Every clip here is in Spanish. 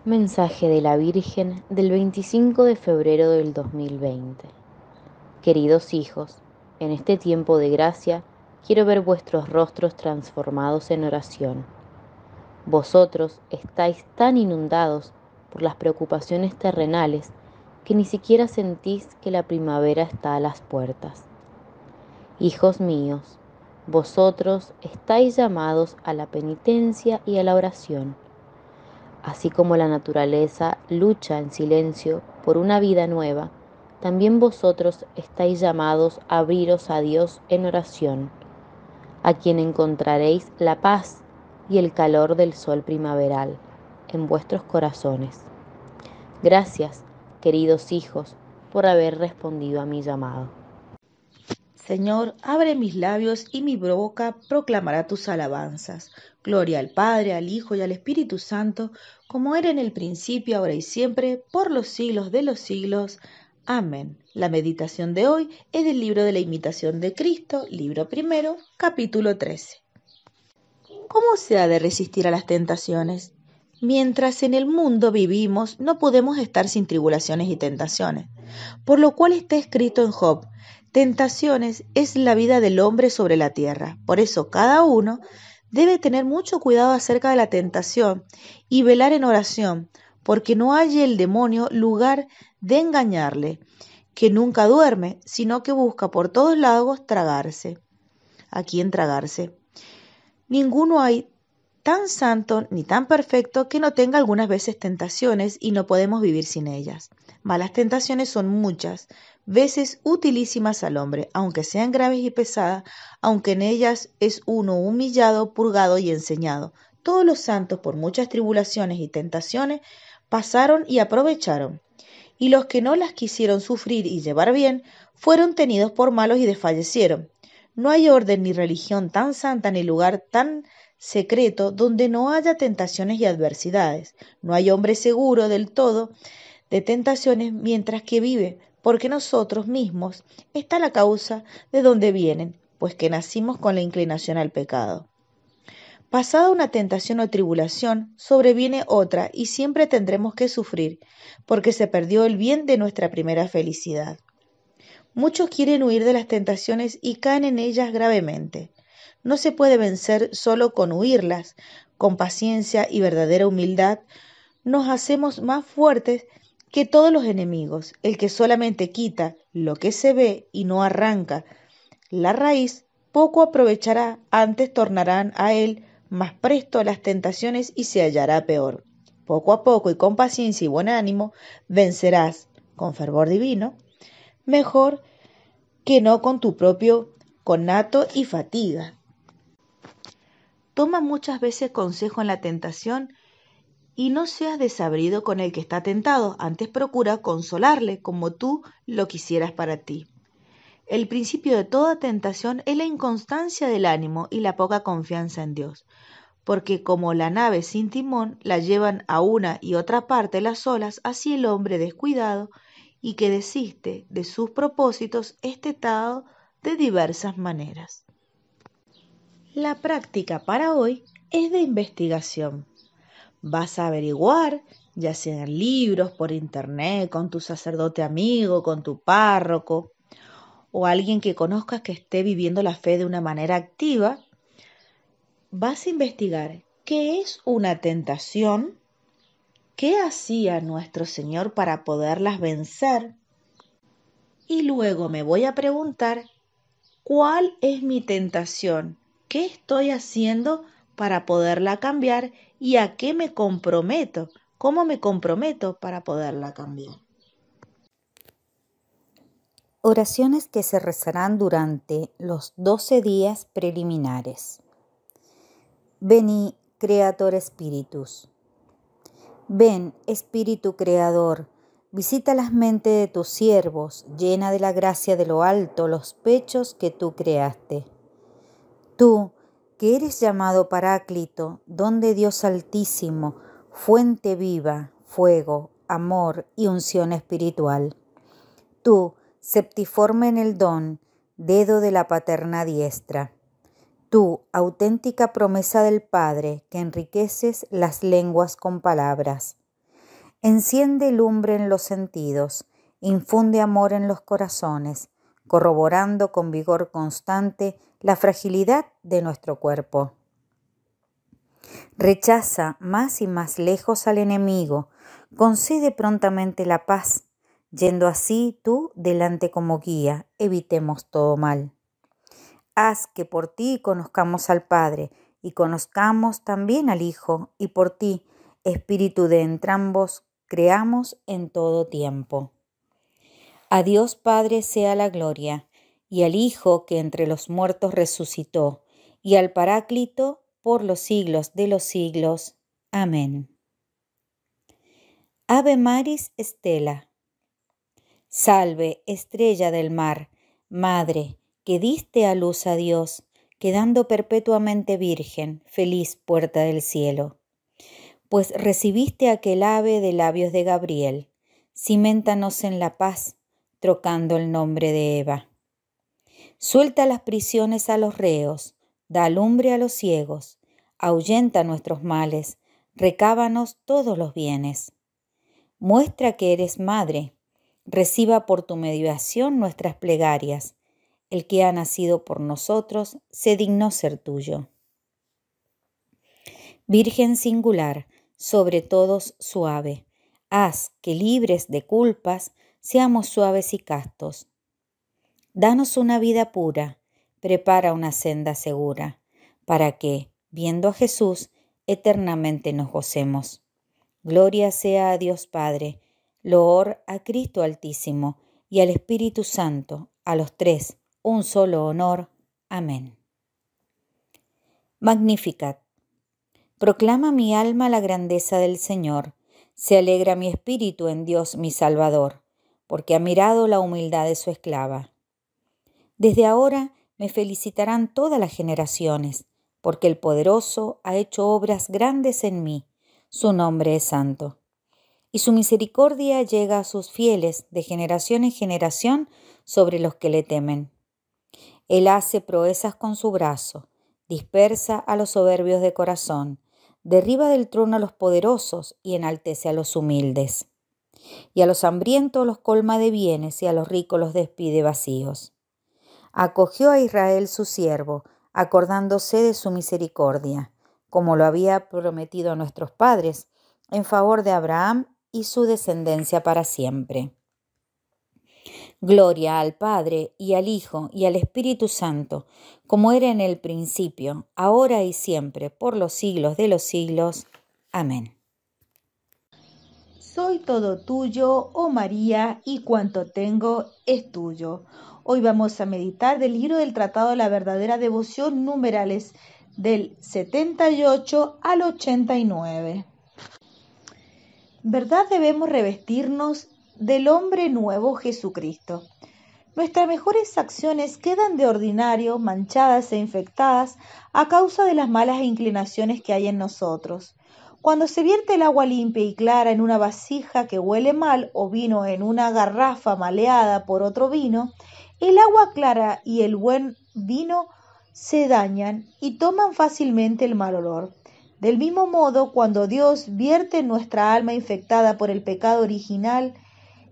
Mensaje de la Virgen del 25 de febrero del 2020. Queridos hijos, en este tiempo de gracia quiero ver vuestros rostros transformados en oración. Vosotros estáis tan inundados por las preocupaciones terrenales que ni siquiera sentís que la primavera está a las puertas. Hijos míos, vosotros estáis llamados a la penitencia y a la oración. Así como la naturaleza lucha en silencio por una vida nueva, también vosotros estáis llamados a abriros a Dios en oración, a quien encontraréis la paz y el calor del sol primaveral en vuestros corazones. Gracias, queridos hijos, por haber respondido a mi llamado. Señor, abre mis labios y mi boca proclamará tus alabanzas. Gloria al Padre, al Hijo y al Espíritu Santo, como era en el principio, ahora y siempre, por los siglos de los siglos. Amén. La meditación de hoy es del libro de la Imitación de Cristo, libro primero, capítulo 13. ¿Cómo se ha de resistir a las tentaciones? Mientras en el mundo vivimos, no podemos estar sin tribulaciones y tentaciones, por lo cual está escrito en Job: tentaciones es la vida del hombre sobre la tierra. Por eso cada uno debe tener mucho cuidado acerca de la tentación y velar en oración, porque no hay el demonio lugar de engañarle, que nunca duerme, sino que busca por todos lados tragarse. ¿A quién tragarse? Ninguno hay tan santo ni tan perfecto que no tenga algunas veces tentaciones y no podemos vivir sin ellas. Malas tentaciones son muchas veces utilísimas al hombre, aunque sean graves y pesadas, aunque en ellas es uno humillado, purgado y enseñado. Todos los santos, por muchas tribulaciones y tentaciones, pasaron y aprovecharon, y los que no las quisieron sufrir y llevar bien, fueron tenidos por malos y desfallecieron. No hay orden ni religión tan santa ni lugar tan secreto donde no haya tentaciones y adversidades. No hay hombre seguro del todo de tentaciones mientras que vive, porque nosotros mismos está la causa de donde vienen, pues que nacimos con la inclinación al pecado. Pasada una tentación o tribulación, sobreviene otra y siempre tendremos que sufrir, porque se perdió el bien de nuestra primera felicidad. Muchos quieren huir de las tentaciones y caen en ellas gravemente. No se puede vencer solo con huirlas. Con paciencia y verdadera humildad nos hacemos más fuertes que todos los enemigos. El que solamente quita lo que se ve y no arranca la raíz, poco aprovechará, antes tornarán a él más presto las tentaciones y se hallará peor. Poco a poco y con paciencia y buen ánimo vencerás, con fervor divino, mejor que no con tu propio conato y fatiga. Toma muchas veces consejo en la tentación y no seas desabrido con el que está tentado, antes procura consolarle como tú lo quisieras para ti. El principio de toda tentación es la inconstancia del ánimo y la poca confianza en Dios, porque como la nave sin timón la llevan a una y otra parte las olas, así el hombre descuidado y que desiste de sus propósitos es tentado de diversas maneras. La práctica para hoy es de investigación. Vas a averiguar, ya sea en libros, por internet, con tu sacerdote amigo, con tu párroco o alguien que conozcas que esté viviendo la fe de una manera activa. Vas a investigar qué es una tentación, qué hacía nuestro Señor para poderlas vencer, y luego me voy a preguntar cuál es mi tentación, qué estoy haciendo para poderla cambiar y a qué me comprometo, cómo me comprometo para poderla cambiar. Oraciones que se rezarán durante los 12 días preliminares. Veni, Creator Spiritus. Ven, Espíritu Creador, visita las mentes de tus siervos, llena de la gracia de lo alto los pechos que tú creaste. Tú, que eres llamado Paráclito, don de Dios Altísimo, fuente viva, fuego, amor y unción espiritual. Tú, septiforme en el don, dedo de la paterna diestra. Tú, auténtica promesa del Padre, que enriqueces las lenguas con palabras. Enciende lumbre en los sentidos, infunde amor en los corazones, corroborando con vigor constante la fragilidad de nuestro cuerpo. Rechaza más y más lejos al enemigo, concede prontamente la paz, yendo así tú delante como guía, evitemos todo mal. Haz que por ti conozcamos al Padre y conozcamos también al Hijo, y por ti, Espíritu de entrambos, creamos en todo tiempo. A Dios Padre sea la gloria, y al Hijo que entre los muertos resucitó, y al Paráclito por los siglos de los siglos. Amén. Ave Maris Stella. Salve, estrella del mar, Madre, que diste a luz a Dios, quedando perpetuamente virgen, feliz puerta del cielo. Pues recibiste aquel ave de labios de Gabriel, ciméntanos en la paz, trocando el nombre de Eva. Suelta las prisiones a los reos, da lumbre a los ciegos, ahuyenta nuestros males, recábanos todos los bienes. Muestra que eres madre, reciba por tu mediación nuestras plegarias. El que ha nacido por nosotros se dignó ser tuyo. Virgen singular, sobre todos suave, haz que libres de culpas seamos suaves y castos. Danos una vida pura, prepara una senda segura, para que, viendo a Jesús, eternamente nos gocemos. Gloria sea a Dios Padre, loor a Cristo Altísimo y al Espíritu Santo, a los tres, un solo honor. Amén. Magnificat. Proclama mi alma la grandeza del Señor, se alegra mi espíritu en Dios mi Salvador, porque ha mirado la humildad de su esclava. Desde ahora me felicitarán todas las generaciones, porque el Poderoso ha hecho obras grandes en mí, su nombre es santo. Y su misericordia llega a sus fieles de generación en generación sobre los que le temen. Él hace proezas con su brazo, dispersa a los soberbios de corazón, derriba del trono a los poderosos y enaltece a los humildes. Y a los hambrientos los colma de bienes y a los ricos los despide vacíos. Acogió a Israel su siervo, acordándose de su misericordia, como lo había prometido a nuestros padres, en favor de Abraham y su descendencia para siempre. Gloria al Padre, y al Hijo, y al Espíritu Santo, como era en el principio, ahora y siempre, por los siglos de los siglos. Amén. Soy todo tuyo, oh María, y cuanto tengo es tuyo. Hoy vamos a meditar del libro del Tratado de la Verdadera Devoción, numerales del 78 al 89. ¿Verdad debemos revestirnos del hombre nuevo Jesucristo? Nuestras mejores acciones quedan de ordinario manchadas e infectadas a causa de las malas inclinaciones que hay en nosotros. Cuando se vierte el agua limpia y clara en una vasija que huele mal o vino en una garrafa maleada por otro vino, el agua clara y el buen vino se dañan y toman fácilmente el mal olor. Del mismo modo, cuando Dios vierte en nuestra alma infectada por el pecado original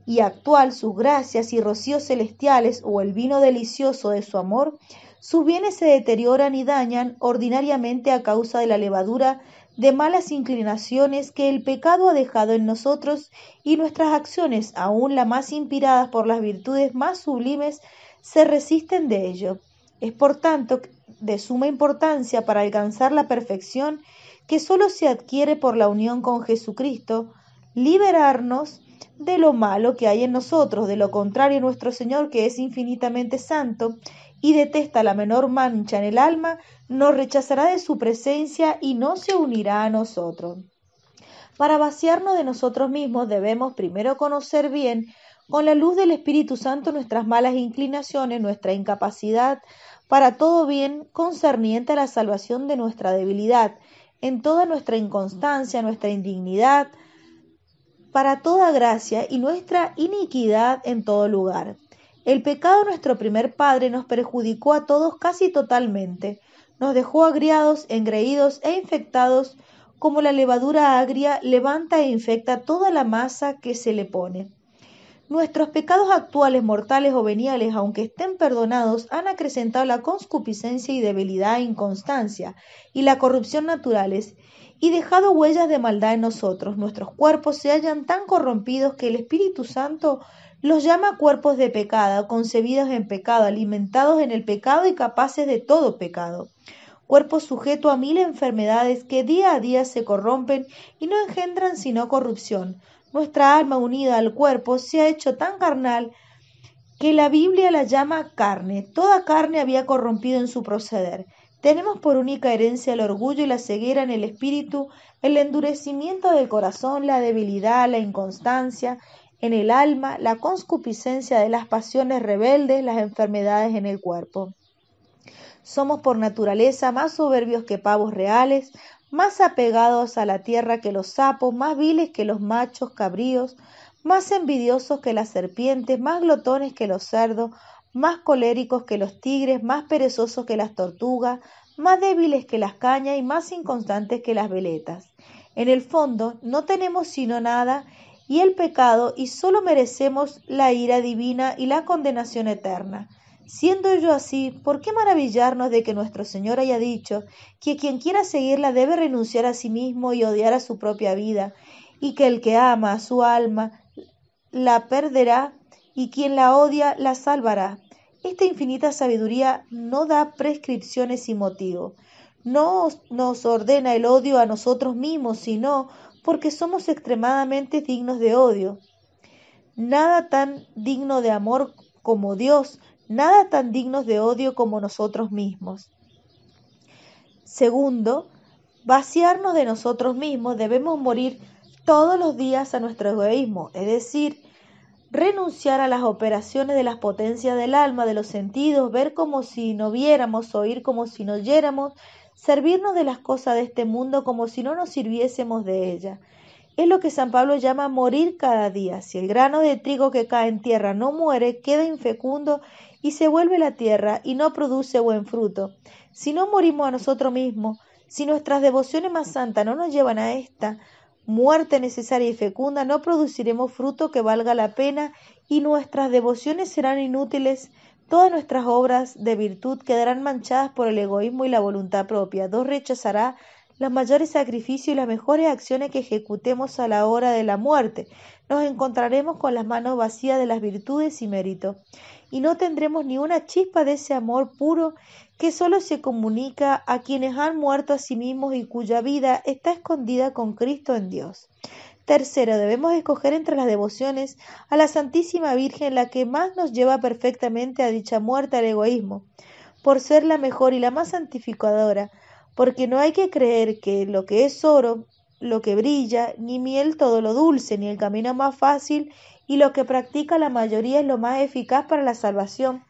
y actual sus gracias y rocíos celestiales o el vino delicioso de su amor, sus bienes se deterioran y dañan ordinariamente a causa de la levadura de malas inclinaciones que el pecado ha dejado en nosotros, y nuestras acciones, aun las más inspiradas por las virtudes más sublimes, se resisten de ello. Es por tanto de suma importancia para alcanzar la perfección, que sólo se adquiere por la unión con Jesucristo, liberarnos de lo malo que hay en nosotros. De lo contrario, nuestro Señor, que es infinitamente santo y detesta la menor mancha en el alma, nos rechazará de su presencia y no se unirá a nosotros. Para vaciarnos de nosotros mismos debemos primero conocer bien, con la luz del Espíritu Santo, nuestras malas inclinaciones, nuestra incapacidad para todo bien concerniente a la salvación de nuestra debilidad, en toda nuestra inconstancia, nuestra indignidad, para toda gracia y nuestra iniquidad en todo lugar. El pecado, nuestro primer padre, nos perjudicó a todos casi totalmente, nos dejó agriados, engreídos e infectados como la levadura agria levanta e infecta toda la masa que se le pone. Nuestros pecados actuales, mortales o veniales, aunque estén perdonados, han acrecentado la concupiscencia y debilidad e inconstancia y la corrupción naturales, y dejado huellas de maldad en nosotros. Nuestros cuerpos se hallan tan corrompidos que el Espíritu Santo los llama cuerpos de pecado, concebidos en pecado, alimentados en el pecado y capaces de todo pecado. Cuerpo sujeto a 1000 enfermedades que día a día se corrompen y no engendran sino corrupción. Nuestra alma unida al cuerpo se ha hecho tan carnal que la Biblia la llama carne. Toda carne había corrompido en su proceder. Tenemos por única herencia el orgullo y la ceguera en el espíritu, el endurecimiento del corazón, la debilidad, la inconstancia en el alma, la concupiscencia de las pasiones rebeldes, las enfermedades en el cuerpo. Somos por naturaleza más soberbios que pavos reales, más apegados a la tierra que los sapos, más viles que los machos cabríos, más envidiosos que las serpientes, más glotones que los cerdos, más coléricos que los tigres, más perezosos que las tortugas, más débiles que las cañas y más inconstantes que las veletas. En el fondo no tenemos sino nada y el pecado, y solo merecemos la ira divina y la condenación eterna. Siendo ello así, ¿por qué maravillarnos de que nuestro Señor haya dicho que quien quiera seguirla debe renunciar a sí mismo y odiar a su propia vida, y que el que ama a su alma la perderá, y quien la odia la salvará? Esta infinita sabiduría no da prescripciones sin motivo. No nos ordena el odio a nosotros mismos, sino porque somos extremadamente dignos de odio. Nada tan digno de amor como Dios, nada tan dignos de odio como nosotros mismos. Segundo, vaciarnos de nosotros mismos. Debemos morir todos los días a nuestro egoísmo, es decir, renunciar a las operaciones de las potencias del alma, de los sentidos, ver como si no viéramos, oír como si no oyéramos, servirnos de las cosas de este mundo como si no nos sirviésemos de ellas. Es lo que San Pablo llama morir cada día. Si el grano de trigo que cae en tierra no muere, queda infecundo y se vuelve la tierra y no produce buen fruto. Si no morimos a nosotros mismos, si nuestras devociones más santas no nos llevan a esta muerte necesaria y fecunda, no produciremos fruto que valga la pena y nuestras devociones serán inútiles. Todas nuestras obras de virtud quedarán manchadas por el egoísmo y la voluntad propia. Dios rechazará los mayores sacrificios y las mejores acciones que ejecutemos a la hora de la muerte. Nos encontraremos con las manos vacías de las virtudes y méritos, y no tendremos ni una chispa de ese amor puro que solo se comunica a quienes han muerto a sí mismos y cuya vida está escondida con Cristo en Dios. Tercero, debemos escoger entre las devociones a la Santísima Virgen la que más nos lleva perfectamente a dicha muerte al egoísmo, por ser la mejor y la más santificadora, porque no hay que creer que lo que es oro, lo que brilla, ni miel todo lo dulce, ni el camino más fácil, y lo que practica la mayoría es lo más eficaz para la salvación,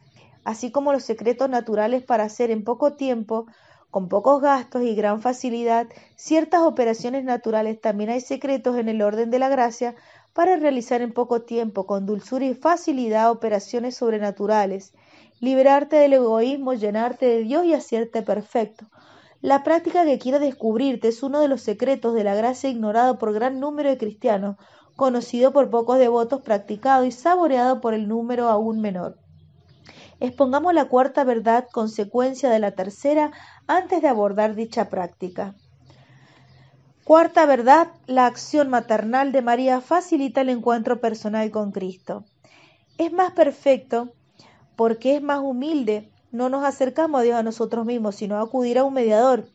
así como los secretos naturales para hacer en poco tiempo, con pocos gastos y gran facilidad, ciertas operaciones naturales. También hay secretos en el orden de la gracia para realizar en poco tiempo, con dulzura y facilidad, operaciones sobrenaturales, liberarte del egoísmo, llenarte de Dios y hacerte perfecto. La práctica que quiero descubrirte es uno de los secretos de la gracia ignorado por gran número de cristianos, conocido por pocos devotos, practicado y saboreado por el número aún menor. Expongamos la cuarta verdad, consecuencia de la tercera, antes de abordar dicha práctica. Cuarta verdad, la acción maternal de María facilita el encuentro personal con Cristo. Es más perfecto porque es más humilde. No nos acercamos a Dios a nosotros mismos, sino a acudir a un mediador.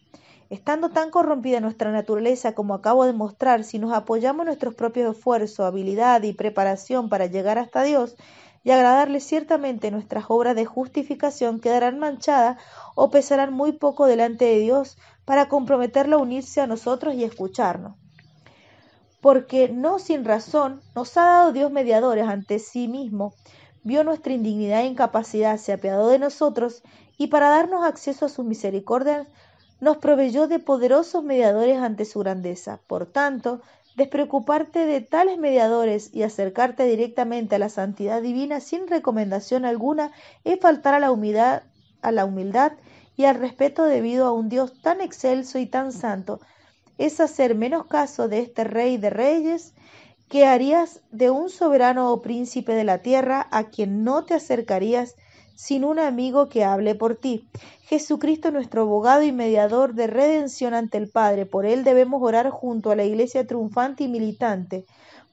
Estando tan corrompida nuestra naturaleza como acabo de mostrar, si nos apoyamos en nuestros propios esfuerzos, habilidad y preparación para llegar hasta Dios y agradarle, ciertamente nuestras obras de justificación quedarán manchadas o pesarán muy poco delante de Dios para comprometerlo a unirse a nosotros y escucharnos. Porque no sin razón nos ha dado Dios mediadores ante sí mismo, vio nuestra indignidad e incapacidad, se apiadó de nosotros y para darnos acceso a sus misericordias nos proveyó de poderosos mediadores ante su grandeza. Por tanto, despreocuparte de tales mediadores y acercarte directamente a la santidad divina sin recomendación alguna es faltar a la humildad y al respeto debido a un Dios tan excelso y tan santo. es hacer menos caso de este Rey de Reyes que harías de un soberano o príncipe de la tierra a quien no te acercarías sin un amigo que hable por ti. Jesucristo, nuestro abogado y mediador de redención ante el Padre. Por Él debemos orar junto a la Iglesia triunfante y militante.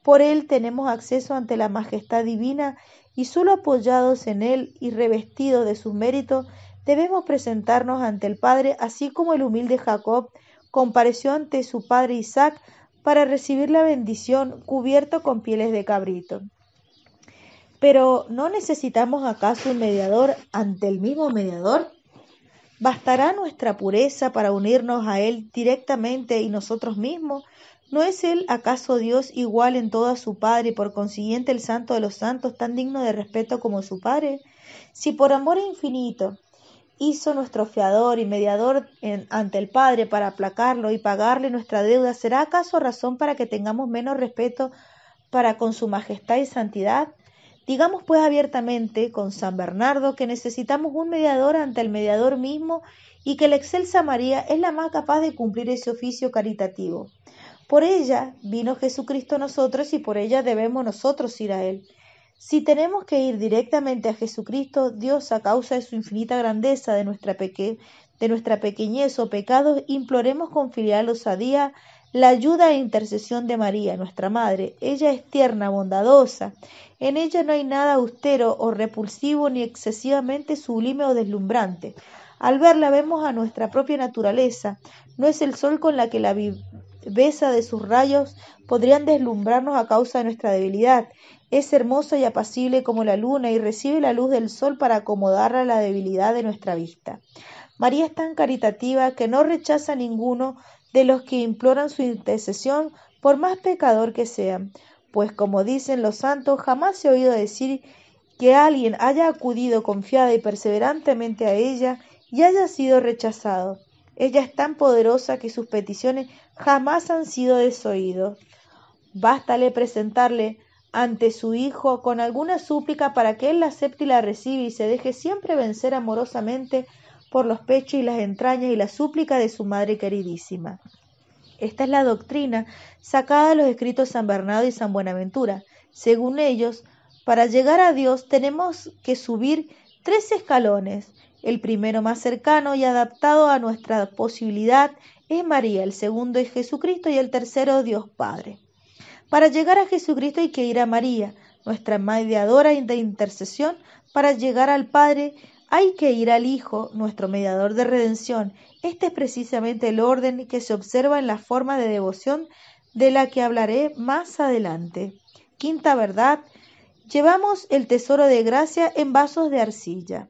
Por Él tenemos acceso ante la majestad divina y solo apoyados en Él y revestidos de sus méritos, debemos presentarnos ante el Padre, así como el humilde Jacob compareció ante su padre Isaac para recibir la bendición cubierto con pieles de cabrito. Pero ¿no necesitamos acaso un mediador ante el mismo mediador? ¿Bastará nuestra pureza para unirnos a Él directamente y nosotros mismos? ¿No es Él acaso Dios igual en todo a su Padre y por consiguiente el Santo de los Santos tan digno de respeto como su Padre? Si por amor infinito hizo nuestro fiador y mediador ante el Padre para aplacarlo y pagarle nuestra deuda, ¿será acaso razón para que tengamos menos respeto para con su majestad y santidad? Digamos pues abiertamente con San Bernardo que necesitamos un mediador ante el mediador mismo y que la excelsa María es la más capaz de cumplir ese oficio caritativo. Por ella vino Jesucristo a nosotros y por ella debemos nosotros ir a Él. Si tenemos que ir directamente a Jesucristo, Dios, a causa de su infinita grandeza, de nuestra pequeñez o pecados, imploremos con filial osadía la ayuda e intercesión de María, nuestra Madre. Ella es tierna, bondadosa. En ella no hay nada austero o repulsivo, ni excesivamente sublime o deslumbrante. Al verla vemos a nuestra propia naturaleza. No es el sol con la que la viveza de sus rayos podrían deslumbrarnos a causa de nuestra debilidad. Es hermosa y apacible como la luna y recibe la luz del sol para acomodarla a la debilidad de nuestra vista. María es tan caritativa que no rechaza a ninguno de los que imploran su intercesión, por más pecador que sean, pues como dicen los santos, jamás se ha oído decir que alguien haya acudido confiada y perseverantemente a ella y haya sido rechazado. Ella es tan poderosa que sus peticiones jamás han sido desoídos. Bástale presentarle ante su Hijo con alguna súplica para que Él la acepte y la reciba y se deje siempre vencer amorosamente por los pechos y las entrañas y la súplica de su Madre queridísima. Esta es la doctrina sacada de los escritos de San Bernardo y San Buenaventura. Según ellos, para llegar a Dios tenemos que subir 3 escalones. El primero, más cercano y adaptado a nuestra posibilidad, es María, el segundo es Jesucristo y el tercero Dios Padre. Para llegar a Jesucristo hay que ir a María, nuestra mediadora de intercesión. Para llegar al Padre hay que ir al Hijo, nuestro mediador de redención. Este es precisamente el orden que se observa en la forma de devoción de la que hablaré más adelante. Quinta verdad, llevamos el tesoro de gracia en vasos de arcilla.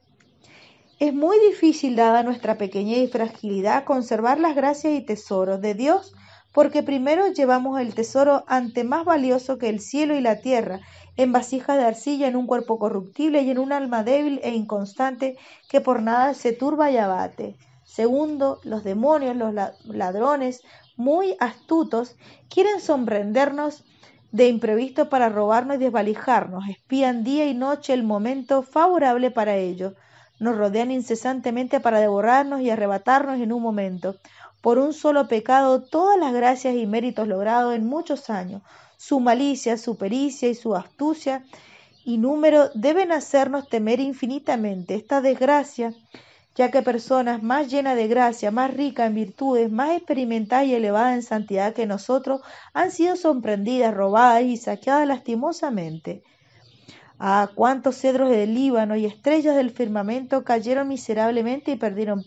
Es muy difícil, dada nuestra pequeñez y fragilidad, conservar las gracias y tesoros de Dios, porque primero llevamos el tesoro ante más valioso que el cielo y la tierra, en vasijas de arcilla, en un cuerpo corruptible y en un alma débil e inconstante que por nada se turba y abate. Segundo, los demonios, los ladrones, muy astutos, quieren sorprendernos de imprevisto para robarnos y desvalijarnos, espían día y noche el momento favorable para ello, nos rodean incesantemente para devorarnos y arrebatarnos en un momento. Por un solo pecado, todas las gracias y méritos logrados en muchos años, su malicia, su pericia y su astucia y número deben hacernos temer infinitamente esta desgracia, ya que personas más llenas de gracia, más ricas en virtudes, más experimentadas y elevadas en santidad que nosotros, han sido sorprendidas, robadas y saqueadas lastimosamente. Ah, cuántos cedros del Líbano y estrellas del firmamento cayeron miserablemente y perdieron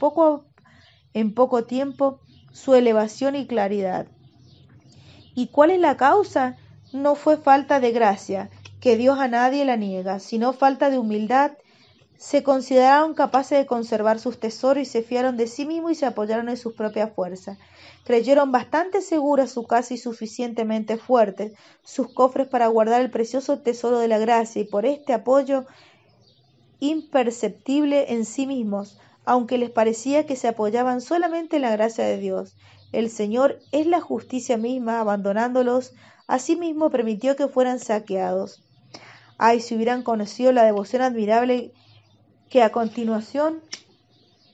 en poco tiempo su elevación y claridad. ¿Y cuál es la causa? No fue falta de gracia, que Dios a nadie la niega, sino falta de humildad. Se consideraron capaces de conservar sus tesoros y se fiaron de sí mismos y se apoyaron en sus propias fuerzas. Creyeron bastante segura su casa y suficientemente fuertes sus cofres para guardar el precioso tesoro de la gracia y por este apoyo imperceptible en sí mismos, aunque les parecía que se apoyaban solamente en la gracia de Dios. El Señor es la justicia misma, abandonándolos a sí mismo permitió que fueran saqueados. Ay, si hubieran conocido la devoción admirable que a continuación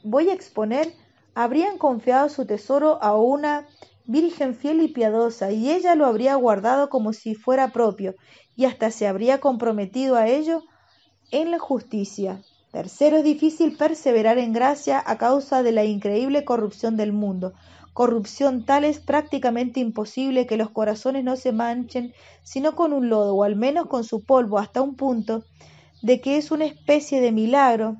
voy a exponer, habrían confiado su tesoro a una virgen fiel y piadosa, y ella lo habría guardado como si fuera propio, y hasta se habría comprometido a ello en la justicia. Tercero, es difícil perseverar en gracia a causa de la increíble corrupción del mundo. Corrupción tal es prácticamente imposible que los corazones no se manchen sino con un lodo, o al menos con su polvo, hasta un punto de que es una especie de milagro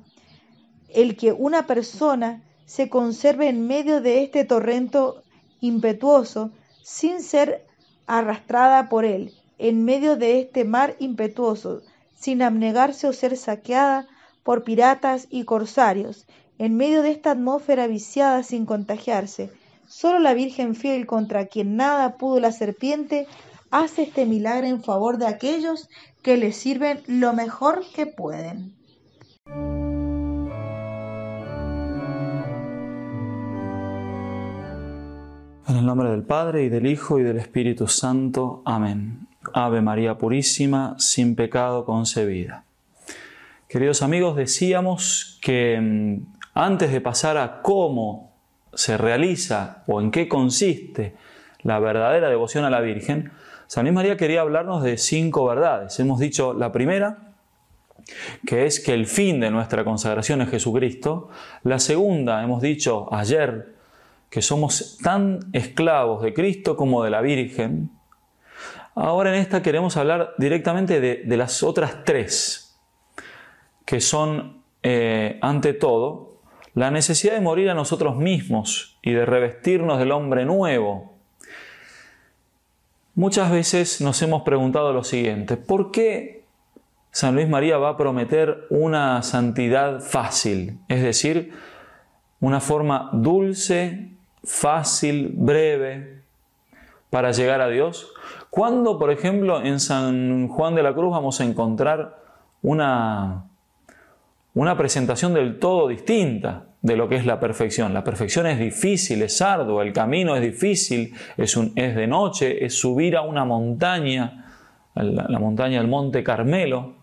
el que una persona se conserve en medio de este torrento impetuoso sin ser arrastrada por él, en medio de este mar impetuoso, sin abnegarse o ser saqueada por piratas y corsarios, en medio de esta atmósfera viciada sin contagiarse. Solo la Virgen fiel, contra quien nada pudo la serpiente, hace este milagro en favor de aquellos que le sirven lo mejor que pueden. En el nombre del Padre, y del Hijo, y del Espíritu Santo. Amén. Ave María Purísima, sin pecado concebida. Queridos amigos, decíamos que antes de pasar a cómo se realiza o en qué consiste la verdadera devoción a la Virgen, San Luis María quería hablarnos de 5 verdades. Hemos dicho la primera, que es que el fin de nuestra consagración es Jesucristo. La segunda, hemos dicho ayer, que somos tan esclavos de Cristo como de la Virgen. Ahora en esta queremos hablar directamente de las otras 3, que son, ante todo, la necesidad de morir a nosotros mismos y de revestirnos del hombre nuevo. Muchas veces nos hemos preguntado lo siguiente: ¿por qué San Luis María va a prometer una santidad fácil? Es decir, una forma dulce, fácil, breve, para llegar a Dios. ¿Cuándo, por ejemplo, en San Juan de la Cruz vamos a encontrar una presentación del todo distinta de lo que es la perfección? La perfección es difícil, es ardua, el camino es difícil, es de noche, es subir a una montaña, la montaña del Monte Carmelo.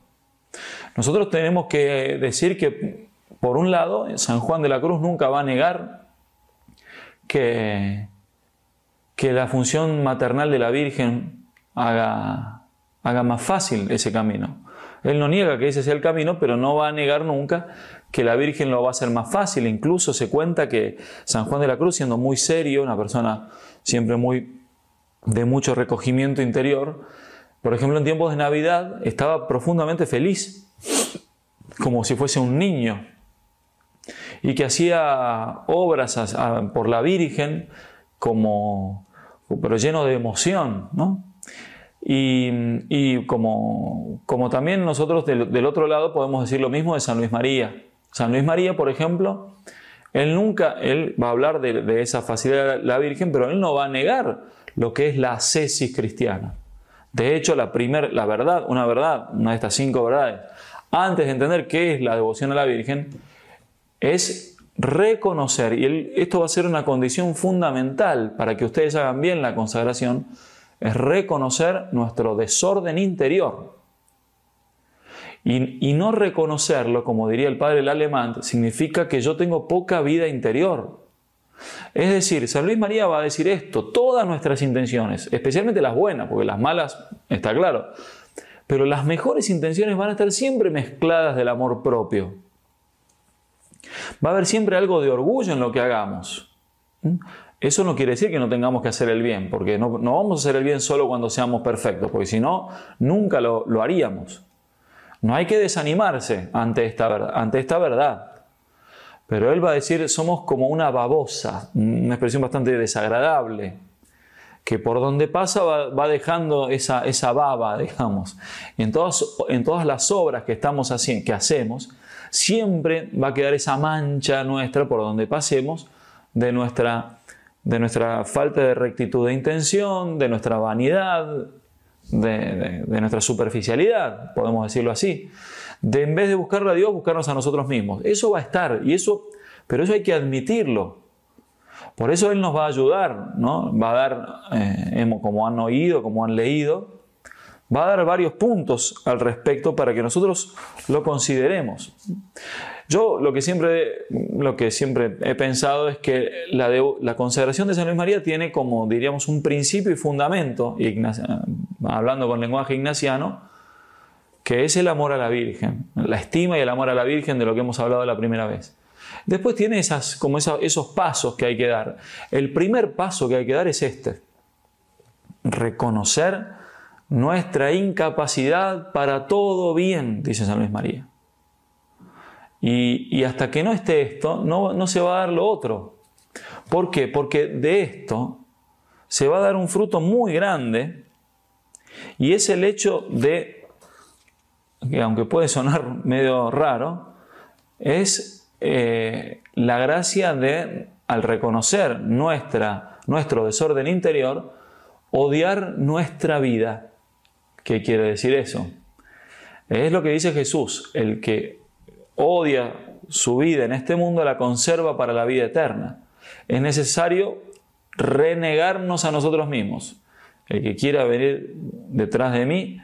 Nosotros tenemos que decir que, por un lado, San Juan de la Cruz nunca va a negar que la función maternal de la Virgen haga más fácil ese camino. Él no niega que ese sea el camino, pero no va a negar nunca que la Virgen lo va a hacer más fácil. Incluso se cuenta que San Juan de la Cruz, siendo muy serio, una persona siempre de mucho recogimiento interior, por ejemplo, en tiempos de Navidad estaba profundamente feliz, como si fuese un niño, y que hacía obras por la Virgen pero lleno de emoción, ¿no? Y como también nosotros del otro lado podemos decir lo mismo de San Luis María. San Luis María, por ejemplo, él va a hablar de esa facilidad de la Virgen, pero él no va a negar lo que es la ascesis cristiana. De hecho, una de estas 5 verdades, antes de entender qué es la devoción a la Virgen, es reconocer, y esto va a ser una condición fundamental para que ustedes hagan bien la consagración, es reconocer nuestro desorden interior. Y no reconocerlo, como diría el padre Lallemant, significa que yo tengo poca vida interior. Es decir, San Luis María va a decir esto: todas nuestras intenciones, especialmente las buenas, porque las malas está claro, pero las mejores intenciones van a estar siempre mezcladas del amor propio. Va a haber siempre algo de orgullo en lo que hagamos. Eso no quiere decir que no tengamos que hacer el bien, porque no vamos a hacer el bien solo cuando seamos perfectos, porque si no, nunca lo haríamos. No hay que desanimarse ante esta verdad. Pero él va a decir: somos como una babosa, una expresión bastante desagradable, que por donde pasa va dejando esa baba, digamos. Y en todas las obras que hacemos, siempre va a quedar esa mancha nuestra por donde pasemos de nuestra falta de rectitud de intención, de nuestra vanidad, de nuestra superficialidad, podemos decirlo así. En vez de buscarle a Dios, buscarnos a nosotros mismos. Eso va a estar, pero eso hay que admitirlo. Por eso Él nos va a ayudar, ¿no? Va a dar, como han oído, como han leído, Va a dar varios puntos al respecto para que nosotros lo consideremos. Yo lo que siempre he pensado es que la consagración de San Luis María tiene como, diríamos, un principio y fundamento, hablando con lenguaje ignaciano, que es el amor a la Virgen, la estima y el amor a la Virgen, de lo que hemos hablado la primera vez. Después tiene esos pasos que hay que dar. El primer paso que hay que dar es este: reconocer nuestra incapacidad para todo bien, dice San Luis María. Y hasta que no esté esto, no se va a dar lo otro. ¿Por qué? Porque de esto se va a dar un fruto muy grande, y es el hecho de, que aunque puede sonar medio raro, es la gracia de, al reconocer nuestro desorden interior, odiar nuestra vida. ¿Qué quiere decir eso? Es lo que dice Jesús: el que odia su vida en este mundo la conserva para la vida eterna. Es necesario renegarnos a nosotros mismos. El que quiera venir detrás de mí,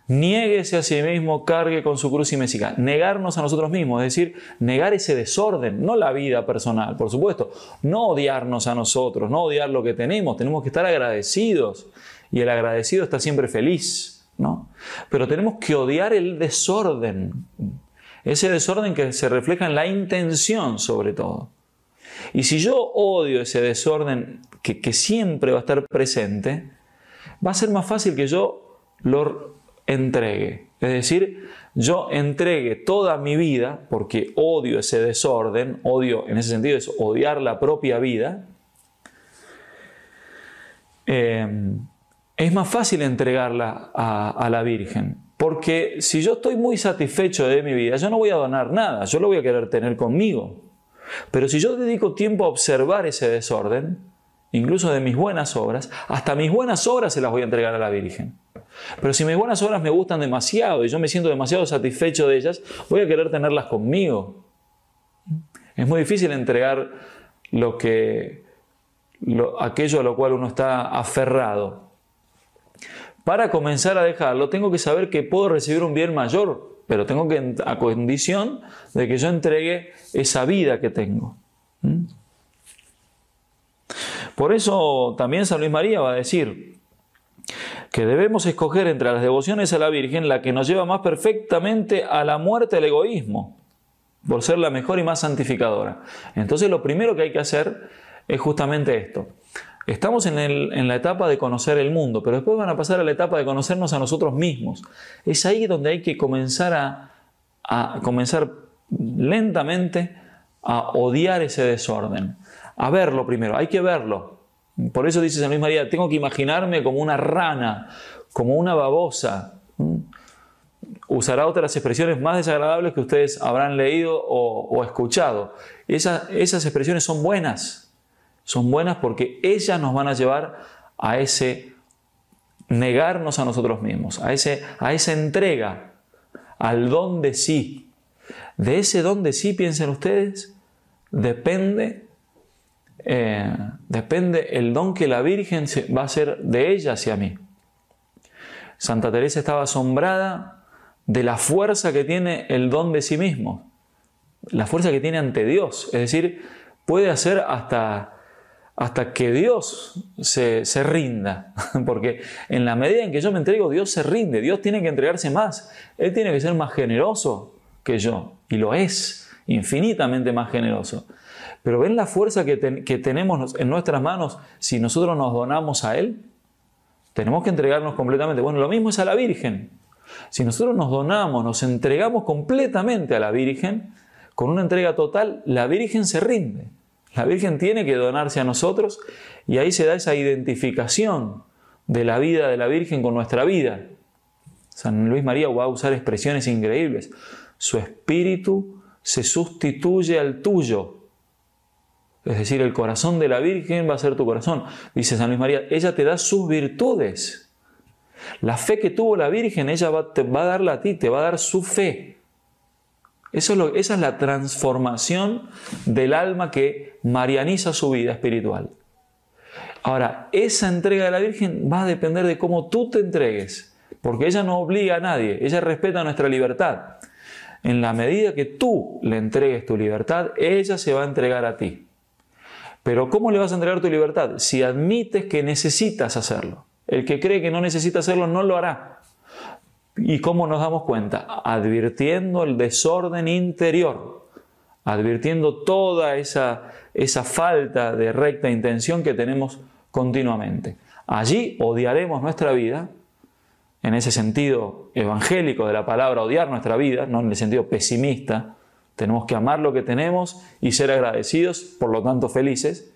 niéguese a sí mismo, cargue con su cruz y me siga. Negarnos a nosotros mismos, es decir, negar ese desorden, no la vida personal, por supuesto. No odiarnos a nosotros, no odiar lo que tenemos que estar agradecidos. Y el agradecido está siempre feliz, ¿no? Pero tenemos que odiar el desorden. Ese desorden que se refleja en la intención, sobre todo. Y si yo odio ese desorden que siempre va a estar presente, va a ser más fácil que yo lo entregue. Es decir, yo entregue toda mi vida, porque odio ese desorden. Odio, en ese sentido, es odiar la propia vida. Es más fácil entregarla a la Virgen. Porque si yo estoy muy satisfecho de mi vida, yo no voy a donar nada, yo lo voy a querer tener conmigo. Pero si yo dedico tiempo a observar ese desorden, incluso de mis buenas obras, hasta mis buenas obras se las voy a entregar a la Virgen. Pero si mis buenas obras me gustan demasiado y yo me siento demasiado satisfecho de ellas, voy a querer tenerlas conmigo. Es muy difícil entregar aquello a lo cual uno está aferrado. Para comenzar a dejarlo, tengo que saber que puedo recibir un bien mayor, pero tengo que, a condición de que yo entregue esa vida que tengo. Por eso también San Luis María va a decir que debemos escoger entre las devociones a la Virgen la que nos lleva más perfectamente a la muerte del egoísmo, por ser la mejor y más santificadora. Entonces lo primero que hay que hacer es justamente esto. Estamos en la etapa de conocer el mundo, pero después van a pasar a la etapa de conocernos a nosotros mismos. Es ahí donde hay que comenzar comenzar lentamente a odiar ese desorden. A verlo primero, hay que verlo. Por eso dice San Luis María: tengo que imaginarme como una rana, como una babosa. Usará otras expresiones más desagradables que ustedes habrán leído o escuchado. Esas expresiones son buenas. Son buenas porque ellas nos van a llevar a ese negarnos a nosotros mismos, a esa entrega, al don de sí. De ese don de sí, piensen ustedes, depende el don que la Virgen va a hacer de ella hacia mí. Santa Teresa estaba asombrada de la fuerza que tiene el don de sí mismo, la fuerza que tiene ante Dios. Es decir, puede hacer hasta que Dios se rinda, porque en la medida en que yo me entrego, Dios se rinde. Dios tiene que entregarse más, Él tiene que ser más generoso que yo, y lo es, infinitamente más generoso. Pero ¿ven la fuerza que tenemos en nuestras manos si nosotros nos donamos a Él? Tenemos que entregarnos completamente. Bueno, lo mismo es a la Virgen. Si nosotros nos donamos, nos entregamos completamente a la Virgen, con una entrega total, la Virgen se rinde. La Virgen tiene que donarse a nosotros, y ahí se da esa identificación de la vida de la Virgen con nuestra vida. San Luis María va a usar expresiones increíbles. Su espíritu se sustituye al tuyo. Es decir, el corazón de la Virgen va a ser tu corazón. Dice San Luis María, ella te da sus virtudes. La fe que tuvo la Virgen, ella te va a darla a ti, te va a dar su fe. Esa es la transformación del alma que marianiza su vida espiritual. Ahora, esa entrega de la Virgen va a depender de cómo tú te entregues. porque ella no obliga a nadie, ella respeta nuestra libertad. En la medida que tú le entregues tu libertad, ella se va a entregar a ti. Pero ¿cómo le vas a entregar tu libertad? Si admites que necesitas hacerlo. El que cree que no necesita hacerlo no lo hará. ¿Y cómo nos damos cuenta? Advirtiendo el desorden interior, advirtiendo toda esa falta de recta intención que tenemos continuamente. Allí odiaremos nuestra vida, en ese sentido evangélico de la palabra, odiar nuestra vida, no en el sentido pesimista. Tenemos que amar lo que tenemos y ser agradecidos, por lo tanto felices,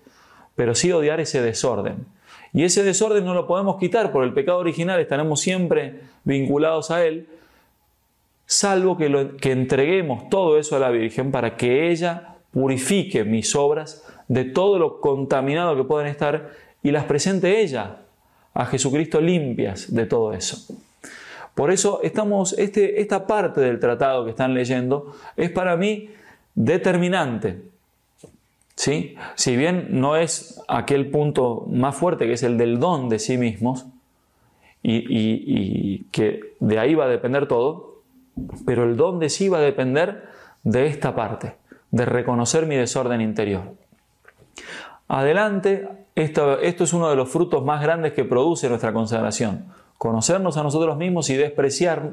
pero sí odiar ese desorden. Y ese desorden no lo podemos quitar por el pecado original, estaremos siempre vinculados a él, salvo que entreguemos todo eso a la Virgen para que ella purifique mis obras de todo lo contaminado que pueden estar y las presente ella a Jesucristo limpias de todo eso. Por eso esta parte del tratado que están leyendo es para mí determinante. ¿Sí? Si bien no es aquel punto más fuerte que es el del don de sí mismos y que de ahí va a depender todo, pero el don de sí va a depender de esta parte, de reconocer mi desorden interior. Adelante, esto es uno de los frutos más grandes que produce nuestra consagración. Conocernos a nosotros mismos y despreciar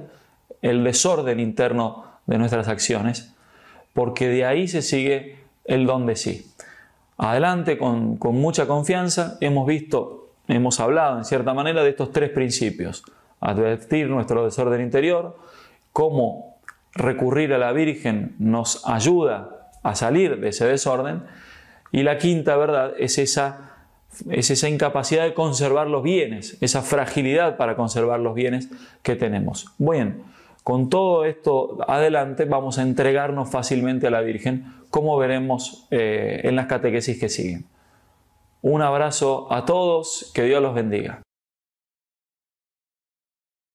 el desorden interno de nuestras acciones, porque de ahí se sigue el don de sí. Adelante, con mucha confianza, hemos hablado en cierta manera de estos tres principios. Advertir nuestro desorden interior, cómo recurrir a la Virgen nos ayuda a salir de ese desorden, y la quinta verdad es esa incapacidad de conservar los bienes, esa fragilidad para conservar los bienes que tenemos. Bien, con todo esto adelante vamos a entregarnos fácilmente a la Virgen, como veremos en las catequesis que siguen. Un abrazo a todos, que Dios los bendiga.